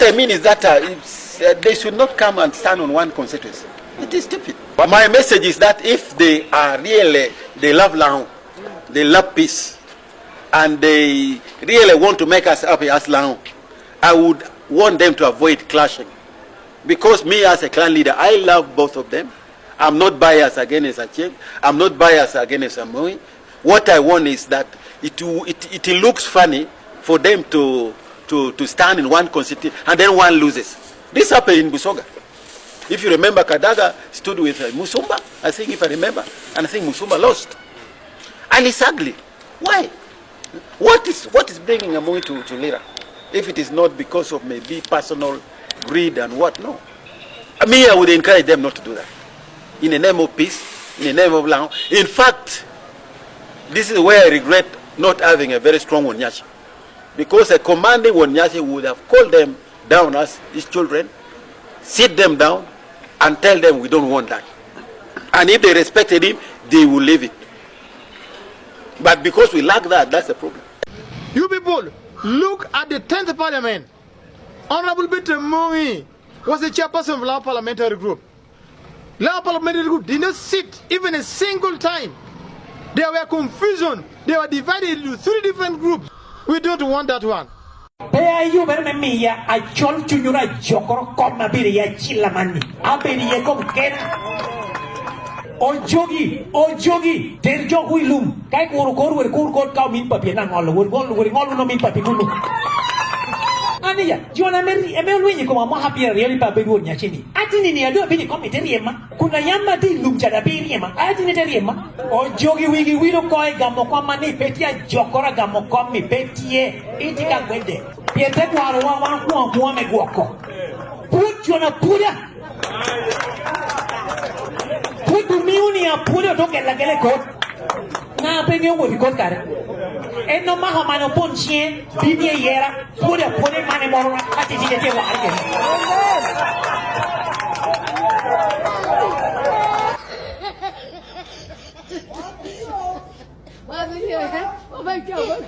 What I mean is that they should not come and stand on one constituency. It is stupid. But my message is that if they are really, they love Lao, they love peace, and they really want to make us happy as Lao, I would want them to avoid clashing. Because me as a clan leader, I love both of them. I'm not biased against Achebe. I'm not biased against Amongi. What I want is that it looks funny for them to stand in one constituency and then one loses. This happened in Busoga. If you remember, Kadaga stood with Musumba, I think if I remember, and I think Musumba lost. And it's ugly. Why? What is bringing Amongi to Lira? If it is not because of maybe personal greed and what, no. I would encourage them not to do that. In the name of peace, in the name of Lao. In fact, this is where I regret not having a very strong Onyashi. Because a commanding Onyashi would have called them down as his children, sit them down, and tell them we don't want that. And if they respected him, they will leave it. But because we lack that, that's the problem. You people, look at the 10th Parliament. Honorable Bitter Amongi was the chairperson of Lao Parliamentary Group. Lao Parliamentary Group did not sit even a single time. There were confusion. They were divided into 3 different groups. We don't want that one. You better me I chol chunyura jokoro kom na biri ya chilamani. Abiri ye kom kena. Ojogi, der jogi lum. Kai kuru kur kau min papi na ngolu no min papi kulu. Ania, Jona Meri como más happy really papi gunya chini. Atini ni ado bini kom iteriema. Kuna yamba di lum jada biriema. Atini teriema. Ojogi wigi wiro koi gamo kwa mani petia jokora gamo kwa mi petie. Itika gwende. Piete kwa wa muame guako. Put Jona puya. Put miuni ya puya toke la gele kot. Na penyo wo dikot kare. Eno maho mano pon chien bibie yera puya mane moro ati jite wa arke. Oh my God!